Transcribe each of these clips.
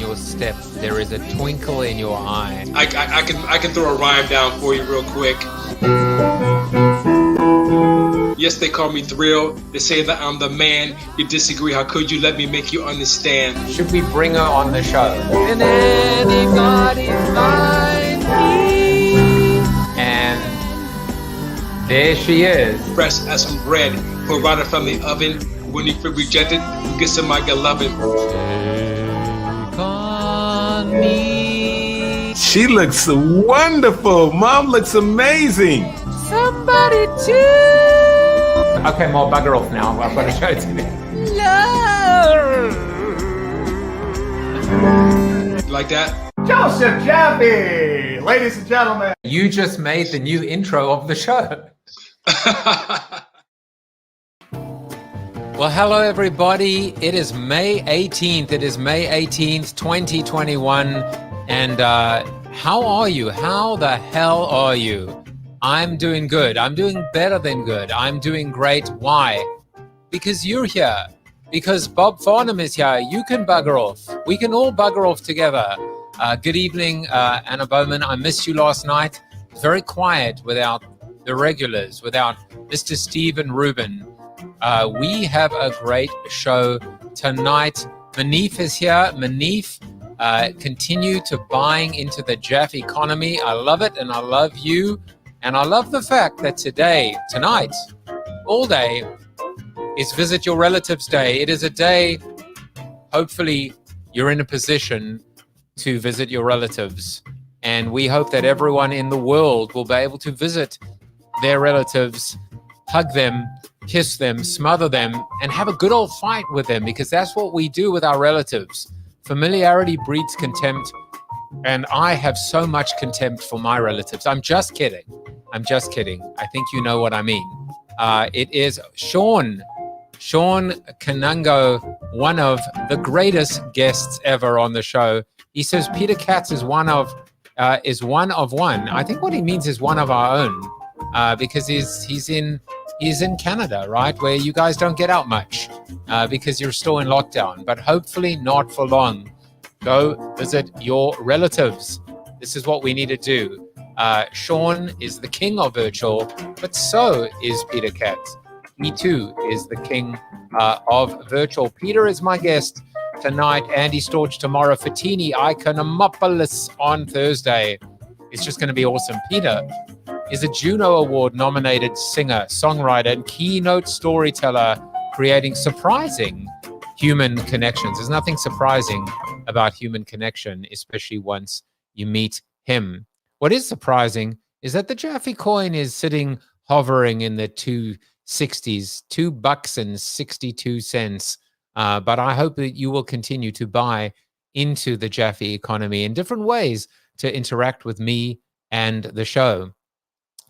your step. There is a twinkle in your eye. I can throw a rhyme down for you real quick. Yes, they call me Thrill. They say that I'm the man. You disagree, how could you? Let me make you understand. Should we bring her on the show? And anybody's find me. And there she is. Fresh as some bread. Pour right from the oven. When you feel rejected, you get some my loving. Take on me. She looks wonderful. Mom looks amazing. Somebody too. Okay, more bugger off now. I've got to show it to you. Like that? Joseph Jaffe, ladies and gentlemen. You just made the new intro of the show. Well, hello, everybody. It is May 18th. It is May 18th, 2021. And how are you? How the hell are you? I'm doing good. I'm doing better than good. I'm doing great. Why? Because you're here. Because Bob Farnham is here. You can bugger off. We can all bugger off together. Good evening, Anna Bowman. I missed you last night. Very quiet without the regulars, without Mr. Stephen Rubin. We have a great show tonight. Manif is here. Manif, continue to buying into the Jaffe economy. I love it and I love you. And I love the fact that tonight, all day, is Visit Your Relatives Day. It is a day, hopefully, you're in a position to visit your relatives. And we hope that everyone in the world will be able to visit their relatives, hug them, kiss them, smother them, and have a good old fight with them, because that's what we do with our relatives. Familiarity breeds contempt. And I have so much contempt for my relatives. I'm just kidding. I think you know what I mean. It is Sean Kanungo, one of the greatest guests ever on the show. He says Peter Katz is one of one. I think what he means is one of our own, because he's in Canada, right, where you guys don't get out much because you're still in lockdown. But hopefully not for long. Go visit your relatives. This is what we need to do. Sean is the king of virtual, but so is Peter Katz. He too is the king of virtual. Peter is my guest tonight. Andy Storch tomorrow. Fatini Iconomopolis on Thursday. It's just going to be awesome. Peter is a Juno Award nominated singer, songwriter, and keynote storyteller, creating surprising human connections. There's nothing surprising about human connection, especially once you meet him. What is surprising is that the Jaffe coin is hovering in the 260s, $2.62. But I hope that you will continue to buy into the Jaffe economy in different ways to interact with me and the show.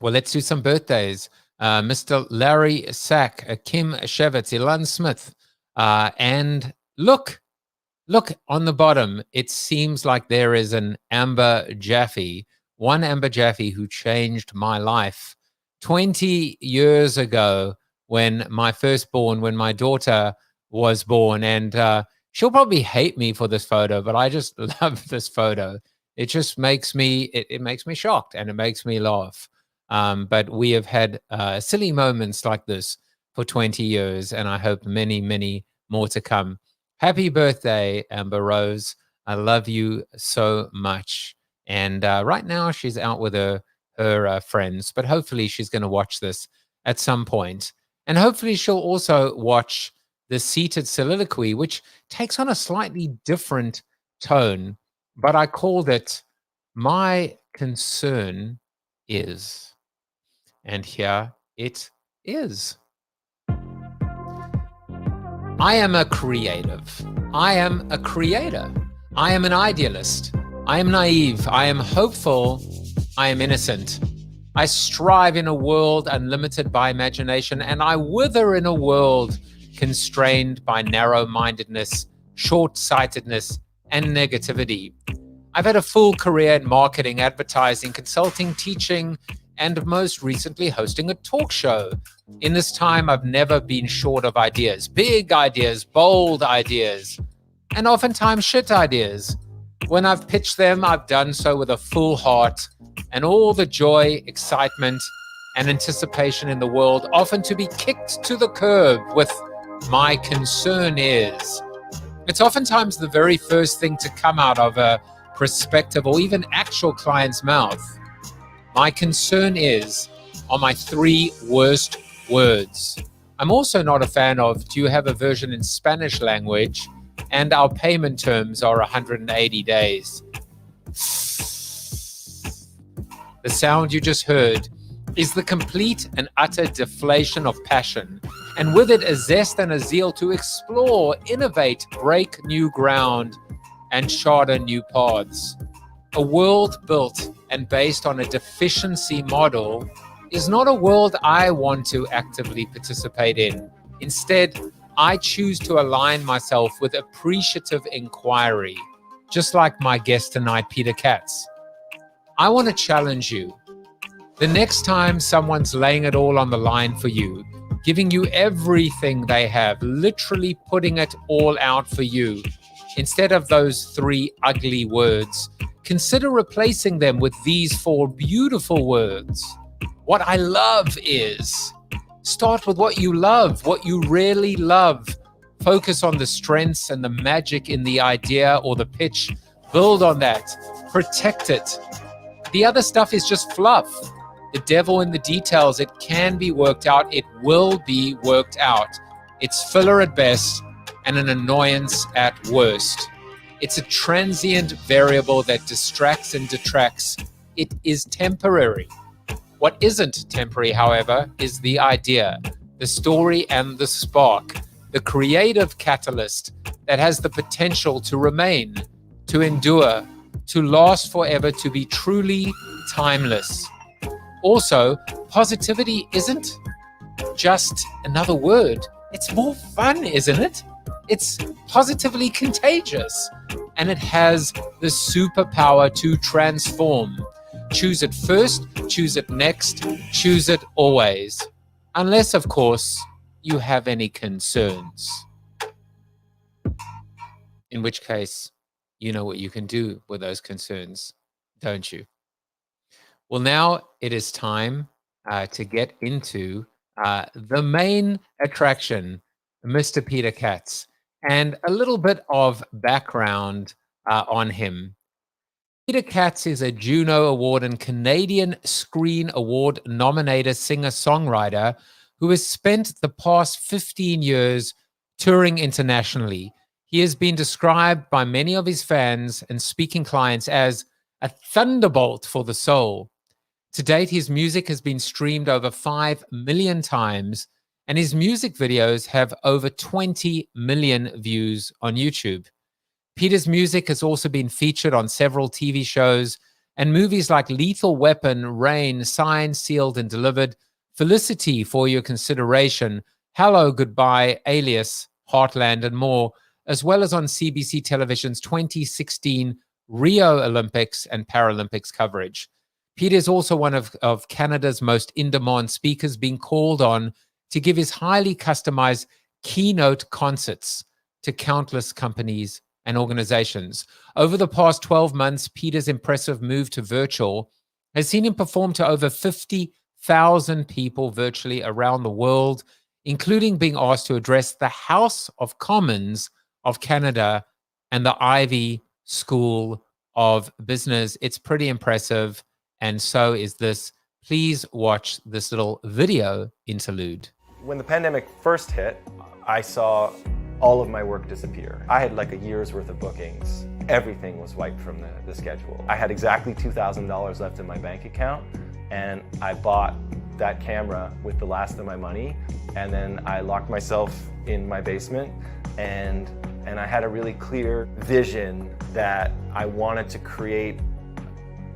Well, let's do some birthdays. Mr. Larry Sack, Kim Shevitz, Ilan Smith, and look on the bottom. It seems like there is an Amber Jaffe, one Amber Jaffe who changed my life 20 years ago when my daughter was born. And she'll probably hate me for this photo, but I just love this photo. It just makes me, it makes me shocked and it makes me laugh. But we have had silly moments like this for 20 years, and I hope many, many more to come. Happy birthday, Amber Rose. I love you so much. And right now she's out with her friends, but hopefully she's going to watch this at some point. And hopefully she'll also watch the Seated Soliloquy, which takes on a slightly different tone, but I called it My Concern Is. And here it is. I am a creative. I am a creator. I am an idealist. I am naive. I am hopeful. I am innocent. I strive in a world unlimited by imagination, and I wither in a world constrained by narrow-mindedness, short-sightedness, and negativity. I've had a full career in marketing, advertising, consulting, teaching, and most recently hosting a talk show. In this time, I've never been short of ideas, big ideas, bold ideas, and oftentimes shit ideas. When I've pitched them, I've done so with a full heart and all the joy, excitement, and anticipation in the world, often to be kicked to the curb with "my concern is." It's oftentimes the very first thing to come out of a prospective or even actual client's mouth. "My concern is" are my 3 worst words. I'm also not a fan of "do you have a version in Spanish language?" and "our payment terms are 180 days. The sound you just heard is the complete and utter deflation of passion, and with it a zest and a zeal to explore, innovate, break new ground, and charter new paths. A world built and based on a deficiency model is not a world I want to actively participate in. Instead, I choose to align myself with appreciative inquiry, just like my guest tonight, Peter Katz. I want to challenge you. The next time someone's laying it all on the line for you, giving you everything they have, literally putting it all out for you, instead of those 3 ugly words, consider replacing them with these 4 beautiful words. What I love is. Start with what you love, what you really love. Focus on the strengths and the magic in the idea or the pitch. Build on that. Protect it. The other stuff is just fluff. The devil in the details. It can be worked out. It will be worked out. It's filler at best and an annoyance at worst. It's a transient variable that distracts and detracts. It is temporary. What isn't temporary, however, is the idea, the story and the spark, the creative catalyst that has the potential to remain, to endure, to last forever, to be truly timeless. Also, positivity isn't just another word. It's more fun, isn't it? It's positively contagious, and it has the superpower to transform. Choose it first, choose it next, choose it always. Unless, of course, you have any concerns. In which case, you know what you can do with those concerns, don't you? Well, now it is time to get into the main attraction, Mr. Peter Katz, and a little bit of background on him. Peter Katz is a Juno Award and Canadian Screen Award nominated singer-songwriter who has spent the past 15 years touring internationally. He has been described by many of his fans and speaking clients as a thunderbolt for the soul. To date, his music has been streamed over 5 million times, and his music videos have over 20 million views on YouTube. Peter's music has also been featured on several TV shows and movies like Lethal Weapon, Rain, Signed, Sealed, and Delivered, Felicity, For Your Consideration, Hello, Goodbye, Alias, Heartland, and more, as well as on CBC Television's 2016 Rio Olympics and Paralympics coverage. Peter is also one of Canada's most in-demand speakers, being called on to give his highly customized Keynote concerts to countless companies and organizations. Over the past 12 months, Peter's impressive move to virtual has seen him perform to over 50,000 people virtually around the world, including being asked to address the House of Commons of Canada and the Ivy School of Business. It's pretty impressive, and so is this. Please watch this little video interlude. When the pandemic first hit, I saw all of my work disappear. I had like a year's worth of bookings. Everything was wiped from the schedule. I had exactly $2,000 left in my bank account, and I bought that camera with the last of my money, and then I locked myself in my basement, and I had a really clear vision that I wanted to create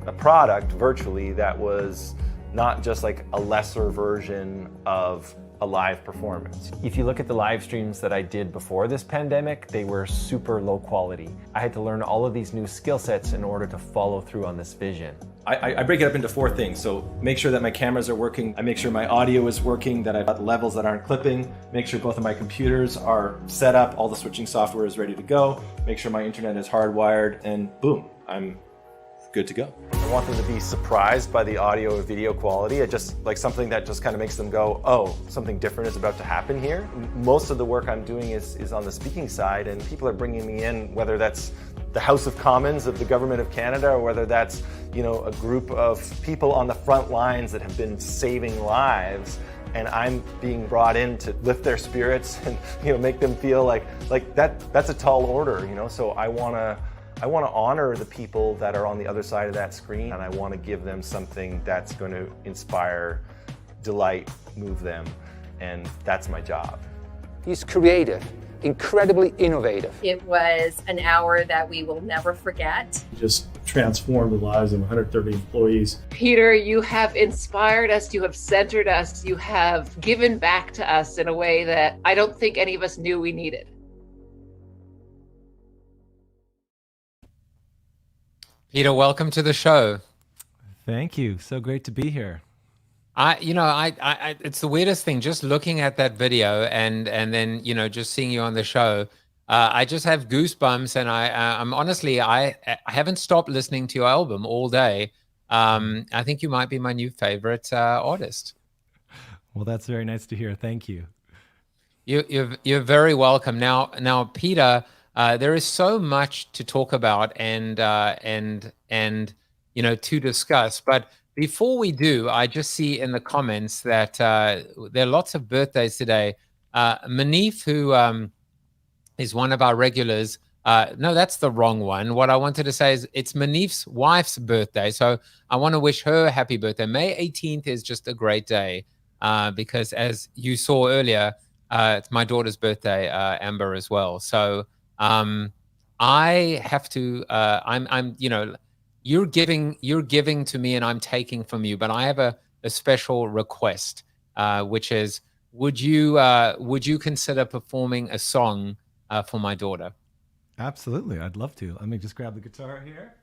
a product virtually that was not just like a lesser version of a live performance. If you look at the live streams that I did before this pandemic, they were super low quality. I had to learn all of these new skill sets in order to follow through on this vision. I break it up into 4 things. So make sure that my cameras are working, I make sure my audio is working, that I've got levels that aren't clipping, make sure both of my computers are set up, all the switching software is ready to go, make sure my internet is hardwired, and boom, I'm good to go. I want them to be surprised by the audio or video quality. It just like something that just kind of makes them go, oh, something different is about to happen here. Most of the work I'm doing is on the speaking side, and people are bringing me in, whether that's the House of Commons of the Government of Canada, or whether that's, you know, a group of people on the front lines that have been saving lives, and I'm being brought in to lift their spirits and, you know, make them feel like that's a tall order, you know. So I want to honor the people that are on the other side of that screen, and I want to give them something that's going to inspire, delight, move them, and that's my job. He's creative, incredibly innovative. It was an hour that we will never forget. Just transformed the lives of 130 employees. Peter, you have inspired us, you have centered us, you have given back to us in a way that I don't think any of us knew we needed. Peter, welcome to the show. Thank you. So great to be here. It's the weirdest thing, just looking at that video and then, you know, just seeing you on the show. I just have goosebumps, and I'm honestly, I haven't stopped listening to your album all day. I think you might be my new favorite artist. Well, that's very nice to hear. Thank you. You're very welcome. Now, Peter, there is so much to talk about and you know, to discuss. But before we do, I just see in the comments that there are lots of birthdays today. Manif, who is one of our regulars. No, that's the wrong one. What I wanted to say is it's Manif's wife's birthday. So I want to wish her a happy birthday. May 18th is just a great day because, as you saw earlier, it's my daughter's birthday, Amber, as well. So I have to, I'm, you know, you're giving to me and I'm taking from you, but I have a special request, which is, would you consider performing a song for my daughter? Absolutely. I'd love to. Let me just grab the guitar here.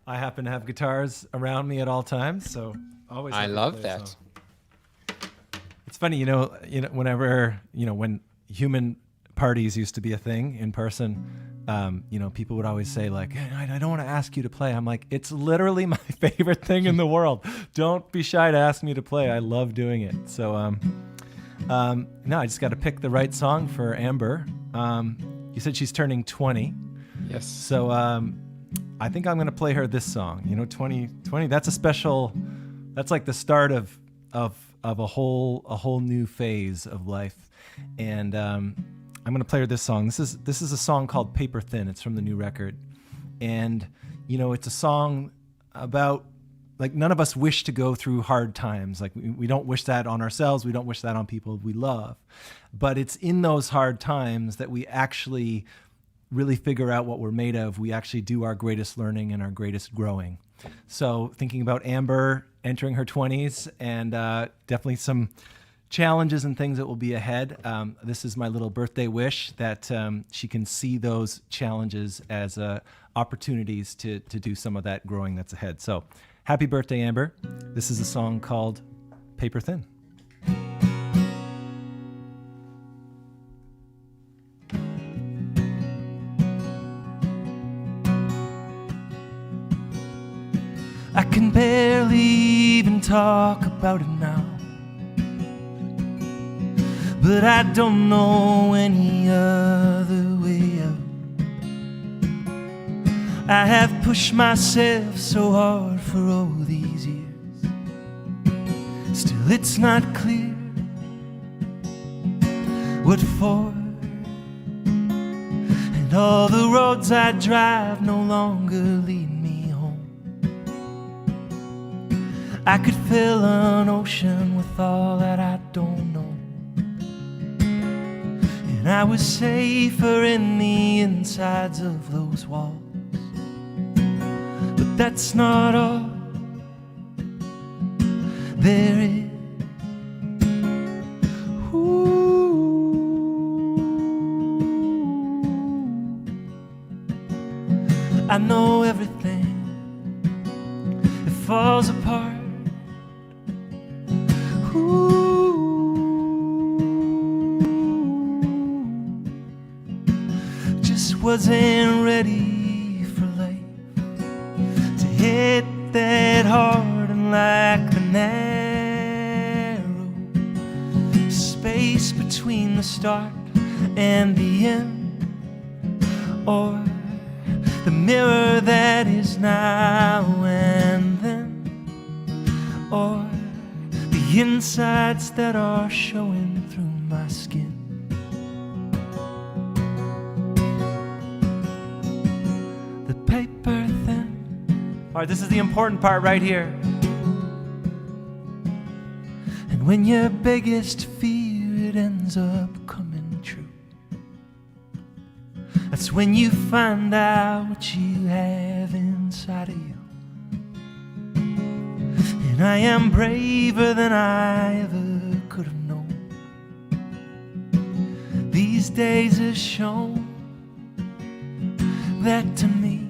I happen to have guitars around me at all times, so always. I love that. It's funny, you know, whenever, you know, when human parties used to be a thing in person, you know, people would always say like, I don't want to ask you to play. I'm like, it's literally my favorite thing in the world. Don't be shy to ask me to play. I love doing it. So, no, I just got to pick the right song for Amber. You said she's turning 20. Yes. So, I think I'm going to play her this song. You know, 20, that's a special, that's like the start of a whole new phase of life. And, I'm going to play her this song. This is a song called Paper Thin. It's from the new record. And, you know, it's a song about, like, none of us wish to go through hard times. Like, we don't wish that on ourselves. We don't wish that on people we love. But it's in those hard times that we actually really figure out what we're made of. We actually do our greatest learning and our greatest growing. So thinking about Amber entering her 20s and definitely some challenges and things that will be ahead. This is my little birthday wish that she can see those challenges as opportunities to do some of that growing that's ahead. So happy birthday, Amber. This is a song called Paper Thin. I can barely even talk about it now, but I don't know any other way out. I have pushed myself so hard for all these years. Still it's not clear what for. And all the roads I drive no longer lead me home. I could fill an ocean with all that I don't know. And I was safer in the insides of those walls. But that's not all there is. falls apart. Ooh. Just wasn't ready for life to hit that hard and like the narrow space between the start and the end, or the mirror that is now and then, or the insides that are showing through my skin. The paper thin. All right, this is the important part right here. And when your biggest fear, it ends up coming true. That's when you find out what you have inside of you. And I am braver than I ever could have known. These days have shown that to me.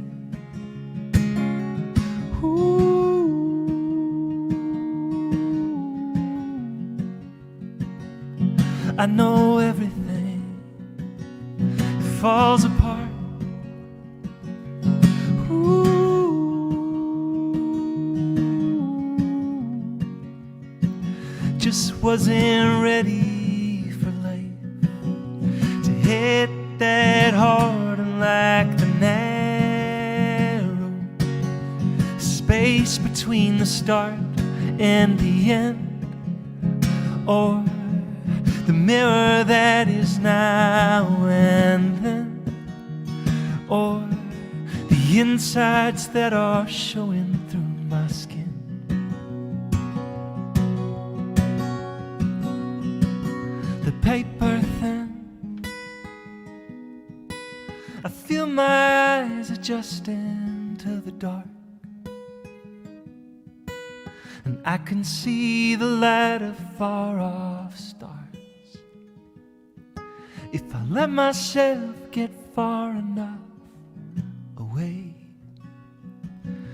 Ooh. I know everything falls apart. Ooh. Just wasn't ready for life to hit that hard and like the narrow space between the start and the end, or the mirror that is now and then, or the insides that are showing through my skin. The paper thin. I feel my eyes adjusting to the dark, and I can see the light of far off stars. If I let myself get far enough away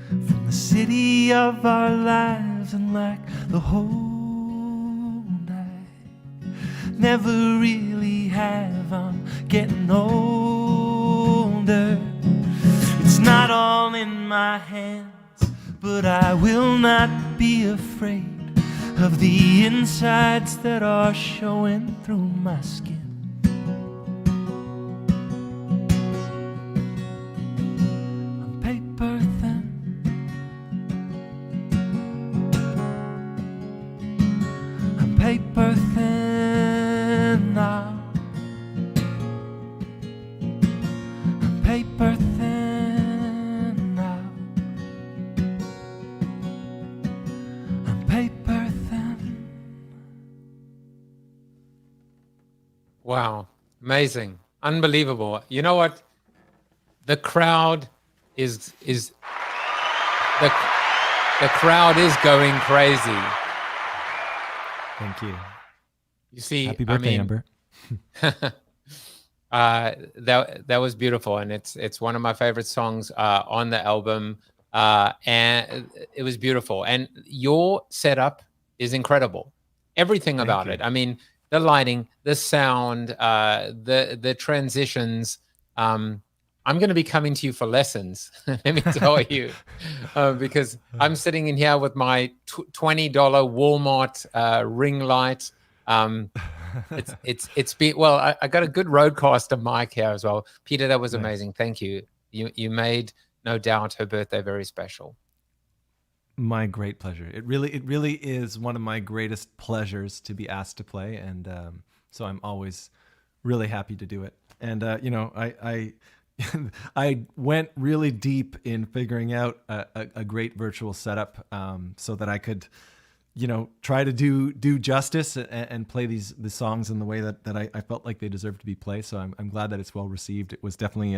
from the city of our lives, and like the whole night never really have, I'm getting older. It's not all in my hands, but I will not be afraid of the insides that are showing through my skin. I'm paper thin. I'm paper thin now. I'm paper thin now. I'm paper thin. Wow, amazing, unbelievable. You know what? The crowd is the crowd is going crazy. Thank you. You see, Happy birthday, Amber. that was beautiful, and it's one of my favorite songs on the album, and it was beautiful. And your setup is incredible. Everything about it. I mean, the lighting, the sound, the transitions. I'm going to be coming to you for lessons. Let me tell you, because I'm sitting in here with my $20 Walmart ring light. It's been, well, I got a good Rodecaster mic here as well. Peter, that was amazing. Thank you. You made, no doubt, her birthday very special. My great pleasure. It really is one of my greatest pleasures to be asked to play, and so I'm always really happy to do it. And you know, I went really deep in figuring out a great virtual setup, so that I could, you know, try to do justice and play the songs in the way that I felt like they deserved to be played. So I'm glad that it's well received. It was definitely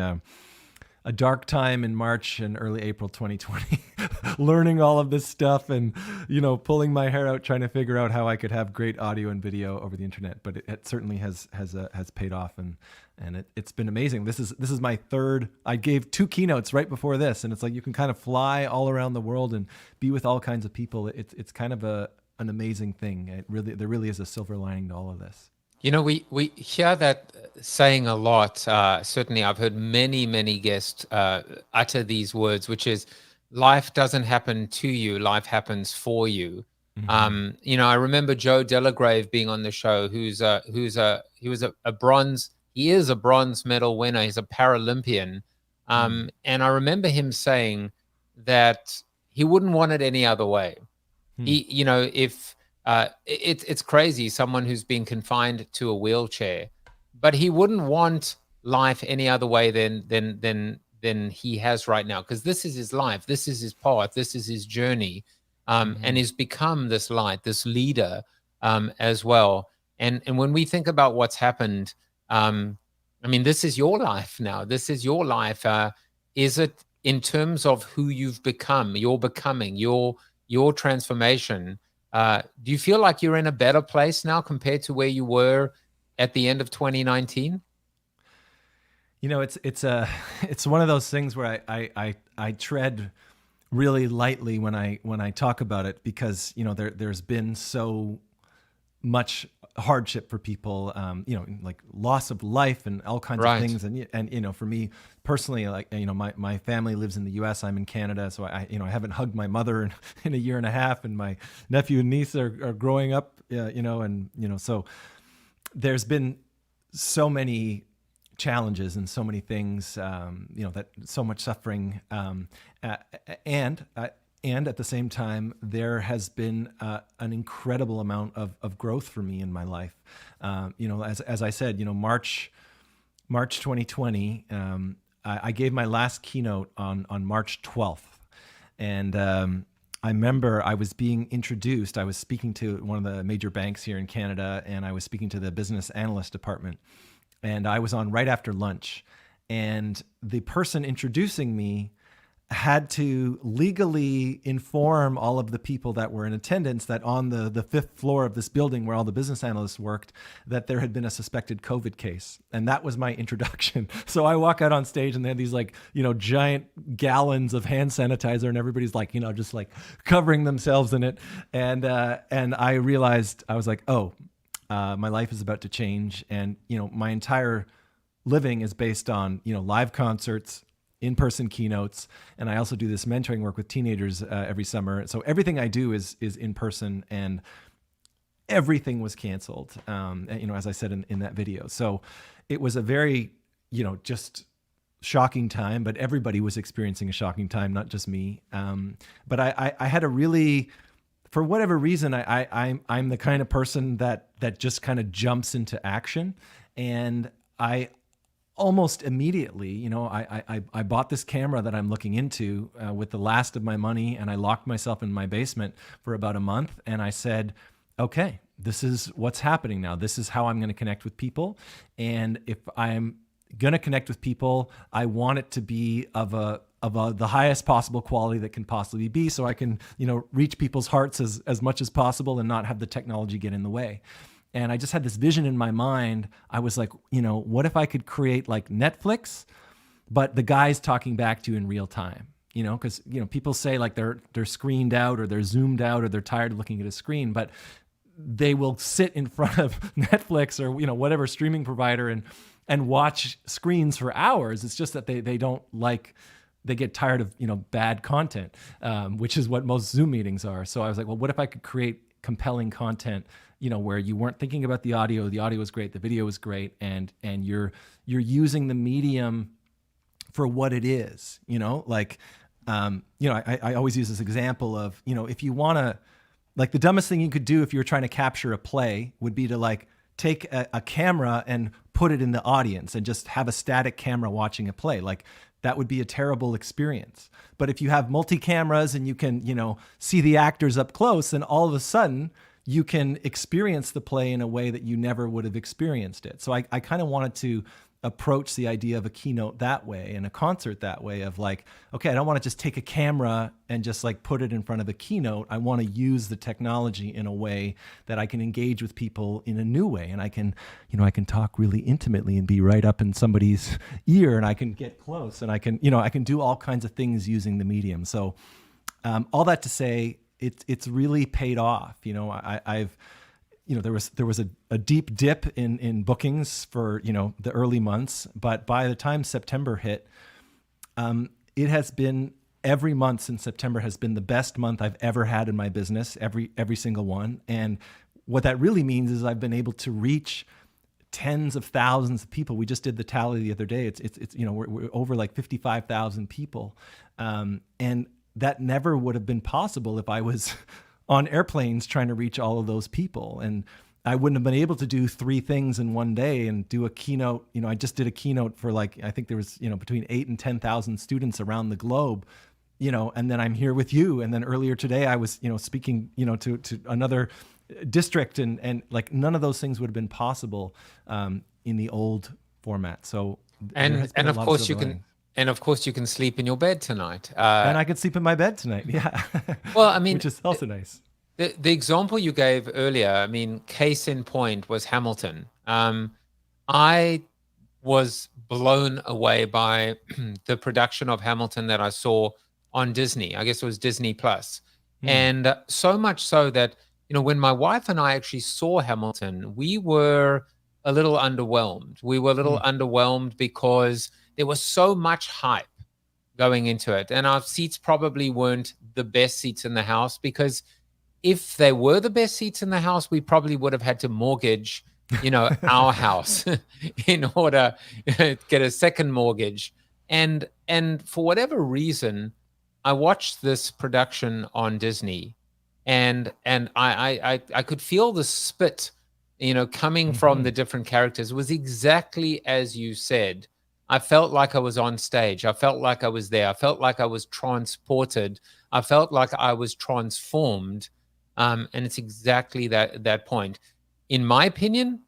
a dark time in March and early April 2020, learning all of this stuff and, pulling my hair out, trying to figure out how I could have great audio and video over the internet. But it certainly has paid off, and it's been amazing. This is my third. I gave 2 keynotes right before this, and it's like you can kind of fly all around the world and be with all kinds of people. It's kind of an amazing thing. There really is a silver lining to all of this. We hear that saying a lot. Certainly, I've heard many guests utter these words, which is, life doesn't happen to you, life happens for you. Mm-hmm. I remember Joe Delagrave being on the show, he is a bronze medal winner. He's a Paralympian. And I remember him saying that he wouldn't want it any other way. It's crazy, someone who's been confined to a wheelchair, but he wouldn't want life any other way than he has right now, because this is his life, this is his path, this is his journey, and he's become this light, this leader, as well. And when we think about what's happened, this is your life now. This is your life. Is it in terms of who you've become, your becoming, your transformation? Do you feel like you're in a better place now compared to where you were at the end of 2019? It's one of those things where I tread really lightly when I talk about it, because there's been so much hardship for people, like loss of life and all kinds of things, and for me personally, like my family lives in the U.S., I'm in Canada, so I haven't hugged my mother in a year and a half, and my nephew and niece are growing up, so there's been so many challenges and so many things, that so much suffering, and at the same time, there has been an incredible amount of growth for me in my life. As I said, March 2020, I gave my last keynote on March 12th. And I remember I was being introduced. I was speaking to one of the major banks here in Canada, and I was speaking to the business analyst department. And I was on right after lunch. And the person introducing me had to legally inform all of the people that were in attendance that on the 5th floor of this building where all the business analysts worked, that there had been a suspected COVID case. And that was my introduction. So I walk out on stage and they had these giant gallons of hand sanitizer, and everybody's just covering themselves in it. And I realized, I was like, my life is about to change. And, my entire living is based on, live concerts, in-person keynotes, and I also do this mentoring work with teenagers every summer. So everything I do is in person, and everything was canceled, as I said in that video. So it was a very, just shocking time, but everybody was experiencing a shocking time, not just me. But I had a really, for whatever reason, I'm the kind of person that just kind of jumps into action, and I almost immediately, I bought this camera that I'm looking into with the last of my money, and I locked myself in my basement for about a month, and I said, okay, this is what's happening now. This is how I'm going to connect with people, and if I'm going to connect with people, I want it to be of the highest possible quality that can possibly be, so I can reach people's hearts as much as possible and not have the technology get in the way. And I just had this vision in my mind. I was like, what if I could create like Netflix, but the guy's talking back to you in real time? Because people say like they're screened out, or they're zoomed out, or they're tired of looking at a screen, but they will sit in front of Netflix or whatever streaming provider and watch screens for hours. It's just that they don't like. They get tired of bad content, which is what most Zoom meetings are. So I was like, well, what if I could create compelling content, where you weren't thinking about the audio was great, the video was great, and you're using the medium for what it is, I always use this example of, if you want to, the dumbest thing you could do if you were trying to capture a play would be to take a camera and put it in the audience and just have a static camera watching a play. That would be a terrible experience. But if you have multi-cameras and you can, see the actors up close, then all of a sudden you can experience the play in a way that you never would have experienced it. So I kind of wanted to approach the idea of a keynote that way and a concert that way of like, okay, I don't want to just take a camera and just like put it in front of a keynote. I want to use the technology in a way that I can engage with people in a new way. And I can, I can talk really intimately and be right up in somebody's ear, and I can get close, and I can, I can do all kinds of things using the medium. So all that to say, it's really paid off. I've there was a deep dip in bookings for, the early months, but by the time September hit, it has been, every month since September has been the best month I've ever had in my business, every single one. And what that really means is I've been able to reach tens of thousands of people. We just did the tally the other day. It's we're over like 55,000 people. And that never would have been possible if I was on airplanes trying to reach all of those people. And I wouldn't have been able to do 3 things in one day and do a keynote. I just did a keynote for I think there was, between 8,000 and 10,000 students around the globe, and then I'm here with you. And then earlier today I was, speaking, to another district, and like none of those things would have been possible in the old format. So, and of course you can, and of course you can sleep in your bed tonight. And I could sleep in my bed tonight. Yeah. Well, I mean, which is also nice. The example you gave earlier, I mean, case in point was Hamilton. I was blown away by the production of Hamilton that I saw on Disney. I guess it was Disney Plus. And so much so that, when my wife and I actually saw Hamilton, we were a little underwhelmed. We were a little underwhelmed because there was so much hype going into it. And our seats probably weren't the best seats in the house, because if they were the best seats in the house, we probably would have had to mortgage, our house in order to get a second mortgage. And for whatever reason, I watched this production on Disney, and I could feel the spit, coming from the different characters. It was exactly as you said. I felt like I was on stage. I felt like I was there. I felt like I was transported. I felt like I was transformed. And it's exactly that point. In my opinion,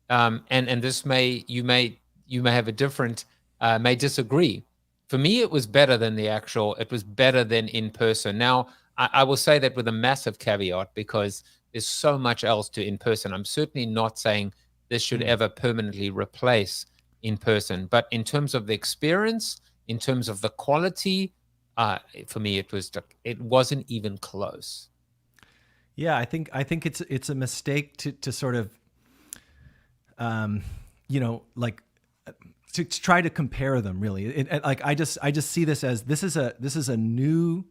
and this you may have a different, may disagree. For me, it was better than it was better than in person. Now, I will say that with a massive caveat, because there's so much else to in person. I'm certainly not saying this should ever permanently replace in person, but in terms of the experience, in terms of the quality, for me, it wasn't even close. Yeah, I think it's a mistake to sort of, to try to compare them. Really, I just see this as this is a new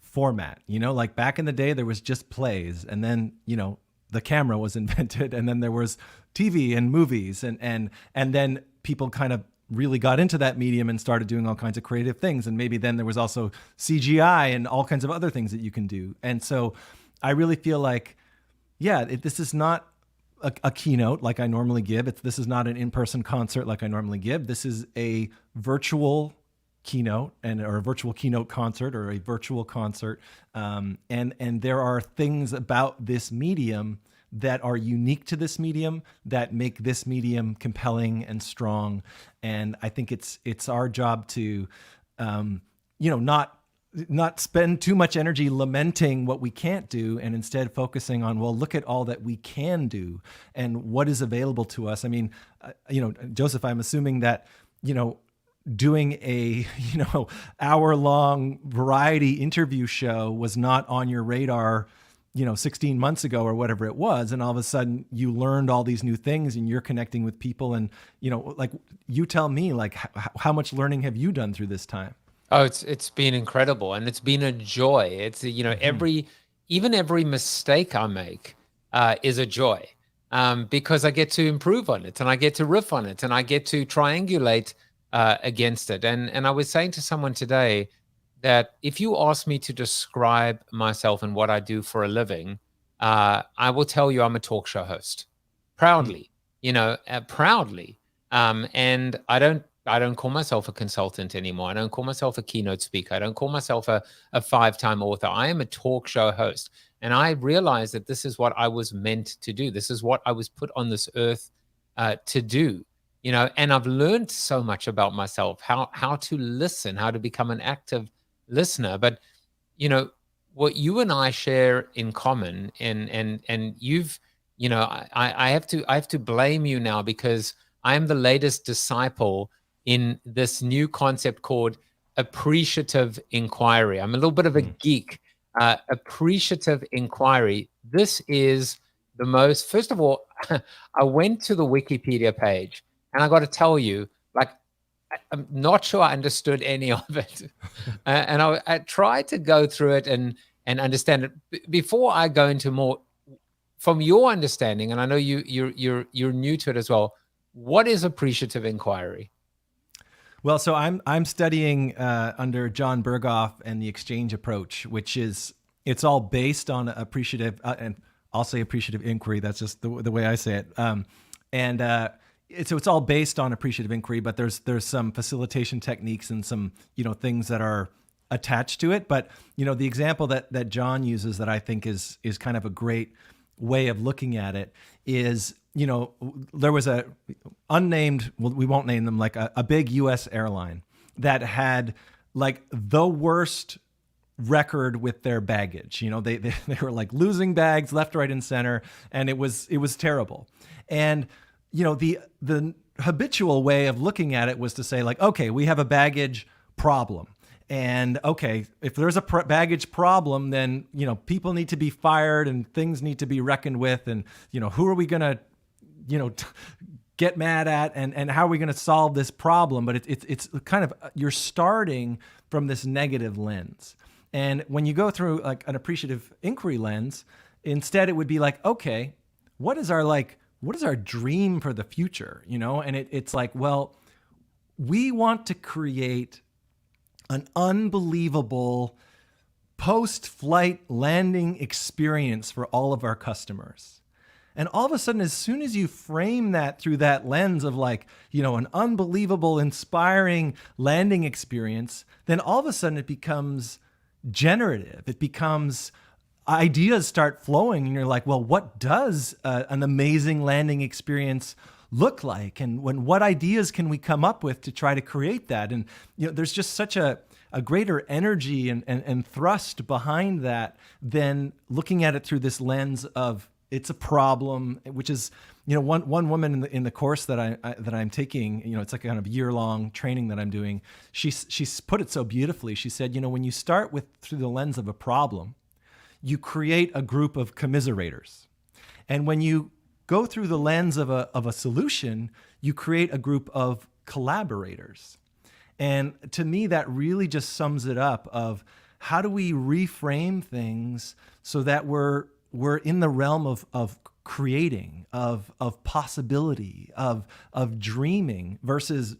format. Like back in the day, there was just plays, and then the camera was invented, and then there was TV and movies, and then people kind of really got into that medium and started doing all kinds of creative things, and maybe then there was also CGI and all kinds of other things that you can do. And so I really feel like, this is not a keynote like I normally give. This is not an in-person concert like I normally give. This is a virtual keynote or a virtual keynote concert or a virtual concert. And there are things about this medium that are unique to this medium that make this medium compelling and strong. And I think it's our job to, not spend too much energy lamenting what we can't do, and instead focusing on, well, look at all that we can do and what is available to us. I mean, Joseph, I'm assuming that, doing a, hour-long variety interview show was not on your radar, 16 months ago or whatever it was. And all of a sudden you learned all these new things and you're connecting with people. And, you tell me, how much learning have you done through this time? Oh, it's been incredible, and it's been a joy. It's every mistake I make is a joy, because I get to improve on it, and I get to riff on it, and I get to triangulate against it. And I was saying to someone today that if you ask me to describe myself and what I do for a living, I will tell you I'm a talk show host, proudly, proudly. And I don't call myself a consultant anymore. I don't call myself a keynote speaker. I don't call myself a 5-time author. I am a talk show host. And I realized that this is what I was meant to do. This is what I was put on this earth to do. and I've learned so much about myself, how to listen, how to become an active listener. But, what you and I share in common, and you've, I have to blame you now, because I am the latest disciple in this new concept called appreciative inquiry. I'm a little bit of a geek. Appreciative inquiry. This is the most, first of all, I went to the Wikipedia page, and I got to tell you, like, I'm not sure I understood any of it. And I tried to go through it and understand it. Before I go into more, from your understanding, and I know you're new to it as well, what is appreciative inquiry? Well, so I'm studying under John Berghoff and the exchange approach, which is, it's all based on appreciative, and I'll say appreciative inquiry. That's just the way I say it. So it's all based on appreciative inquiry, but there's some facilitation techniques and some, things that are attached to it. But, the example that John uses that I think is kind of a great way of looking at it is, there was a unnamed, well, we won't name them, like a big US airline that had like the worst record with their baggage. They were like losing bags left, right, and center, and it was terrible. And the habitual way of looking at it was to say, like, okay, we have a baggage problem. And okay, if there's a baggage problem, then, people need to be fired and things need to be reckoned with. And, who are we going to, get mad at, and how are we going to solve this problem? But it's kind of, you're starting from this negative lens. And when you go through like an appreciative inquiry lens, instead it would be like, okay, what is our dream for the future? And it's like, well, we want to create an unbelievable post-flight landing experience for all of our customers. And all of a sudden, as soon as you frame that through that lens of like, an unbelievable, inspiring landing experience, then all of a sudden it becomes generative. It becomes, ideas start flowing, and you're like, well, what does an amazing landing experience look like? And what ideas can we come up with to try to create that? And there's just such a greater energy and thrust behind that than looking at it through this lens of it's a problem, which is, one woman in the course that I'm taking, it's like a kind of year-long training that I'm doing. She's put it so beautifully. She said, when you start through the lens of a problem, you create a group of commiserators. And when you go through the lens of a solution, you create a group of collaborators. And to me, that really just sums it up of how do we reframe things so that we're in the realm of creating, of possibility, of dreaming, versus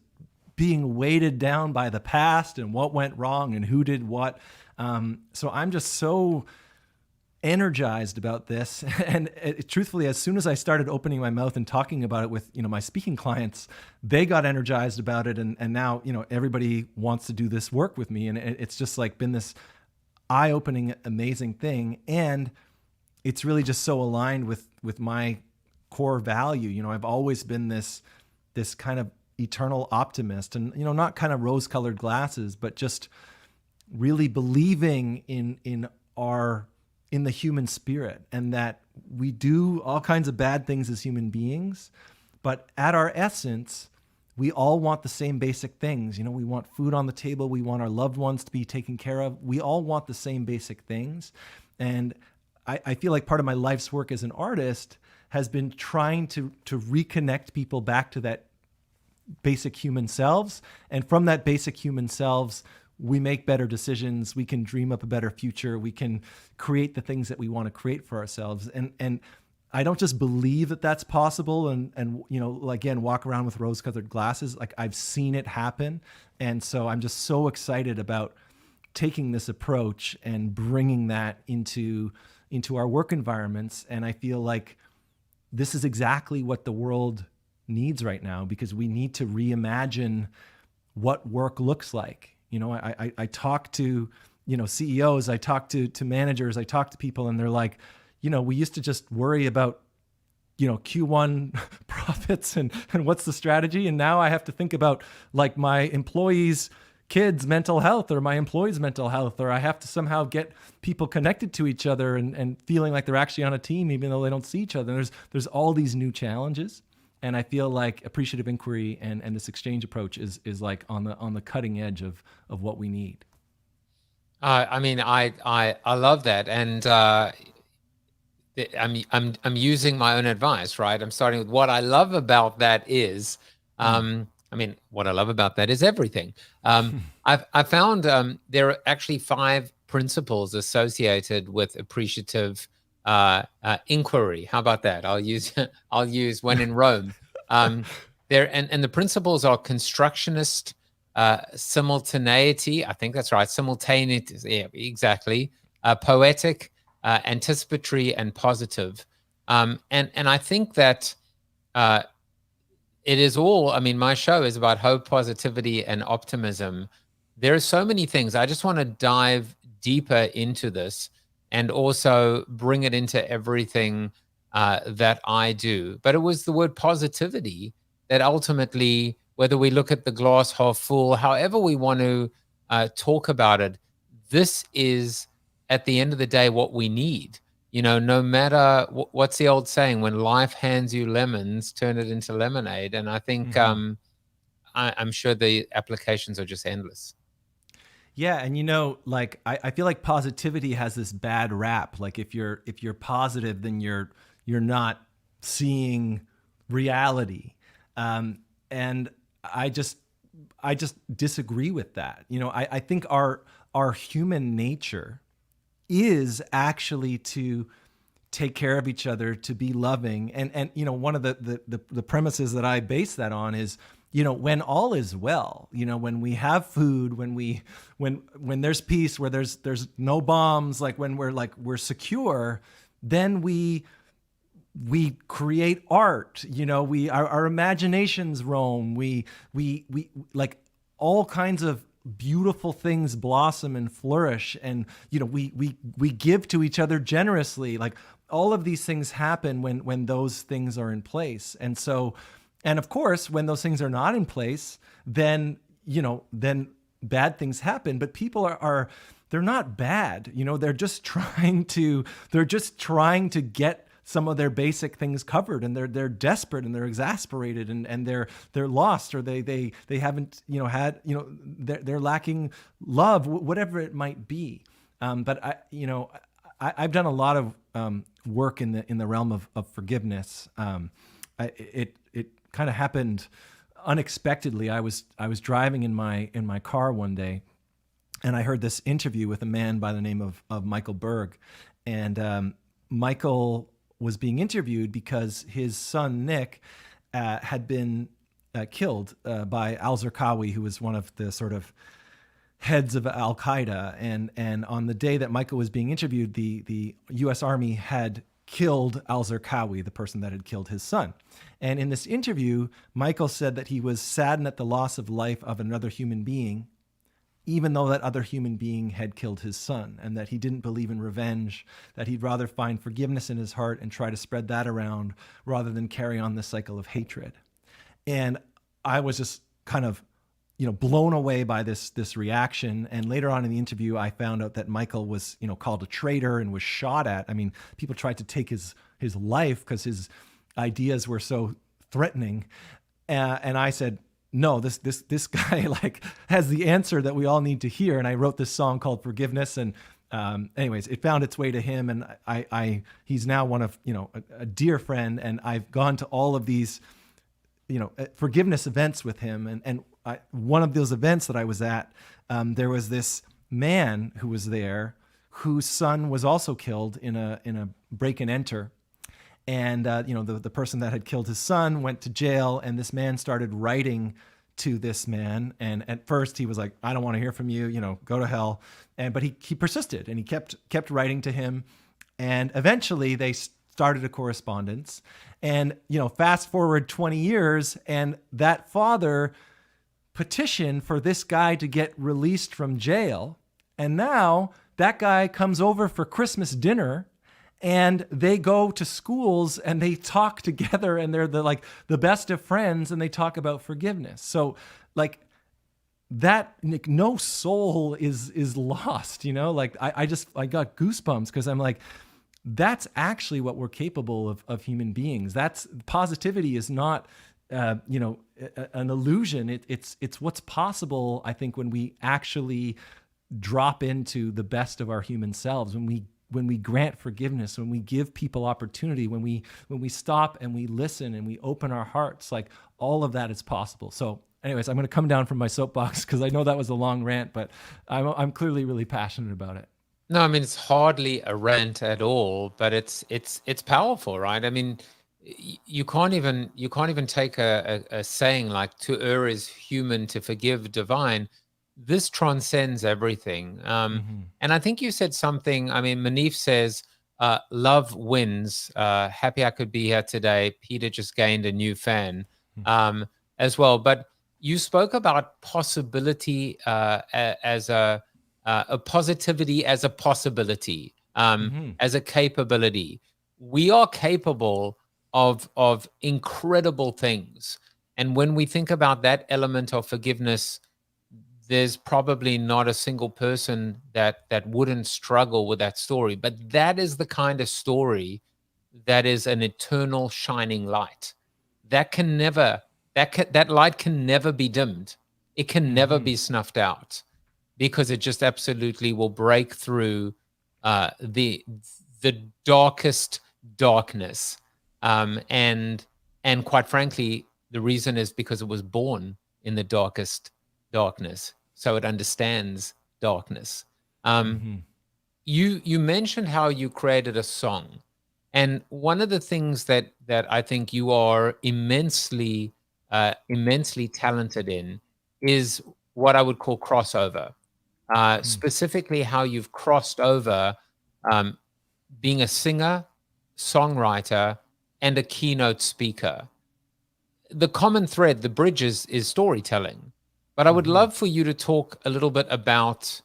being weighted down by the past and what went wrong and who did what. So I'm just so energized about this. And truthfully, as soon as I started opening my mouth and talking about it with, my speaking clients, they got energized about it. And now, everybody wants to do this work with me. And it's just like been this eye-opening, amazing thing. And it's really just so aligned with my core value. I've always been this kind of eternal optimist, and, not kind of rose-colored glasses, but just really believing in the human spirit, and that we do all kinds of bad things as human beings, but at our essence, we all want the same basic things. We want food on the table. We want our loved ones to be taken care of. We all want the same basic things. And I feel like part of my life's work as an artist has been trying to reconnect people back to that basic human selves. And from that basic human selves, we make better decisions. We can dream up a better future. We can create the things that we want to create for ourselves. And I don't just believe that that's possible and again, walk around with rose-colored glasses. Like, I've seen it happen. And so I'm just so excited about taking this approach and bringing that into our work environments. And I feel like this is exactly what the world needs right now, because we need to reimagine what work looks like. I talk to, CEOs, I talk to managers, I talk to people, and they're like, we used to just worry about Q1 profits and what's the strategy. And now I have to think about like my employees' kids' mental health or my employees' mental health, or I have to somehow get people connected to each other and feeling like they're actually on a team, even though they don't see each other. And there's all these new challenges. And I feel like appreciative inquiry and this exchange approach is like on the cutting edge of what we need. I mean, I love that, and I'm using my own advice, right? I'm starting with what I love about that is, what I love about that is everything. I found there are actually 5 principles associated with appreciative inquiry. How about that? I'll use when in Rome. There and the principles are constructionist, simultaneity. I think that's right. Simultaneity. Yeah, exactly. Poetic, anticipatory, and positive. And I think that it is all. I mean, my show is about hope, positivity, and optimism. There are so many things. I just want to dive deeper into this and also bring it into everything that I do. But it was the word positivity that ultimately, whether we look at the glass half full, however we want to talk about it, this is, at the end of the day, what we need. No matter what's the old saying, when life hands you lemons, turn it into lemonade. And I think I'm sure the applications are just endless. Yeah, and like I feel like positivity has this bad rap. Like if you're positive, then you're not seeing reality, and I just disagree with that. I think our human nature is actually to take care of each other, to be loving, and one of the premises that I base that on is, when all is well, when we have food, when there's peace, where there's no bombs, like when we're secure, then we create art, our imaginations roam, we like all kinds of beautiful things blossom and flourish, and we give to each other generously. Like all of these things happen when those things are in place. And so, and of course, when those things are not in place, then bad things happen. But people they're not bad. They're just trying to get some of their basic things covered, and they're desperate, and they're exasperated, and they're lost, or they haven't had they're lacking love, whatever it might be. But I've done a lot of work in the realm of forgiveness. It kind of happened unexpectedly. I was driving in my car one day, and I heard this interview with a man by the name of Michael Berg, and Michael was being interviewed because his son Nick had been killed by al-Zarqawi, who was one of the sort of heads of Al-Qaeda. And on the day that Michael was being interviewed, the U.S. Army had killed al-Zarqawi, the person that had killed his son. And in this interview, Michael said that he was saddened at the loss of life of another human being, even though that other human being had killed his son, and that he didn't believe in revenge, that he'd rather find forgiveness in his heart and try to spread that around rather than carry on this cycle of hatred. And I was just kind of, blown away by this reaction. And later on in the interview, I found out that Michael was, called a traitor and was shot at. I mean, people tried to take his life because his ideas were so threatening. And I said, no, this guy has the answer that we all need to hear. And I wrote this song called Forgiveness. And anyways, it found its way to him. And he's now one of, a dear friend. And I've gone to all of these, forgiveness events with him. And one of those events that I was at, there was this man who was there whose son was also killed in a break and enter. And, the person that had killed his son went to jail, and this man started writing to this man. And at first he was like, I don't want to hear from you, go to hell. But he persisted, and he kept writing to him. And eventually they started a correspondence. And, fast forward 20 years, and that father petitioned for this guy to get released from jail. And now that guy comes over for Christmas dinner, and they go to schools and they talk together, and they're the best of friends, and they talk about forgiveness. So like that, no soul is lost, like I got goosebumps, because I'm like, that's actually what we're capable of human beings. That's positivity is not an illusion. It's what's possible, I think, when we actually drop into the best of our human selves, when we grant forgiveness, when we give people opportunity, when we stop and we listen and we open our hearts, like all of that is possible. So anyways, I'm going to come down from my soapbox, because I know that was a long rant, but I'm clearly really passionate about it. No, I mean, it's hardly a rant at all, but it's powerful, right? I mean, you can't even take a saying like "to err is human, to forgive divine." This transcends everything. And I think you said something. I mean, Manif says, "Love wins." Happy I could be here today. Peter just gained a new fan as well. But you spoke about possibility as a positivity as a possibility, as a capability. We are capable of incredible things. And when we think about that element of forgiveness, there's probably not a single person that wouldn't struggle with that story. But that is the kind of story that is an eternal shining light. That light can never be dimmed. It can never be snuffed out, because it just absolutely will break through the darkest darkness. And quite frankly, the reason is because it was born in the darkest darkness, so it understands darkness. You mentioned how you created a song, and one of the things that I think you are immensely talented in is what I would call crossover. Specifically how you've crossed over being a singer, songwriter, and a keynote speaker. The common thread, the bridge is storytelling. But I would love for you to talk a little bit about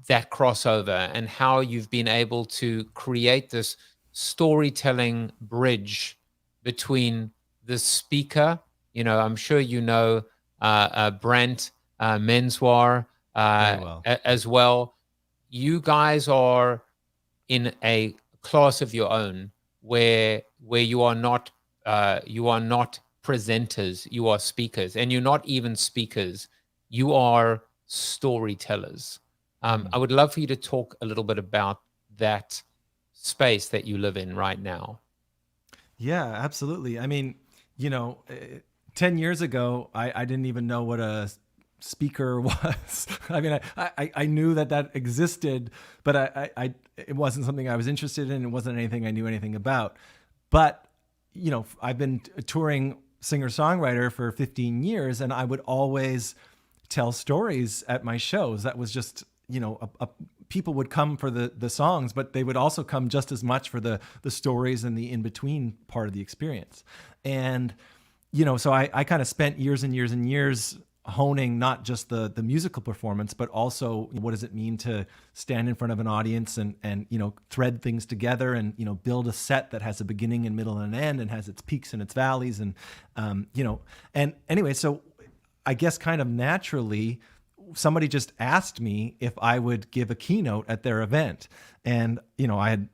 that crossover and how you've been able to create this storytelling bridge between the speaker. I'm sure Brent Menswar, as well. You guys are in a class of your own, where you are not presenters, you are speakers, and you're not even speakers, you are storytellers. I would love for you to talk a little bit about that space that you live in right now. Yeah, absolutely. I mean, 10 years ago, I didn't even know what a speaker was. I mean, I knew that existed, but it wasn't something I was interested in. It wasn't anything I knew anything about. But, I've been touring Singer-Songwriter for 15 years, and I would always tell stories at my shows. That was just, people would come for the songs, but they would also come just as much for the stories and the in-between part of the experience. And, so I kind of spent years and years and years honing not just the musical performance, but also what does it mean to stand in front of an audience and thread things together and build a set that has a beginning and middle and an end and has its peaks and its valleys and and anyway, so I guess kind of naturally somebody just asked me if I would give a keynote at their event, and I had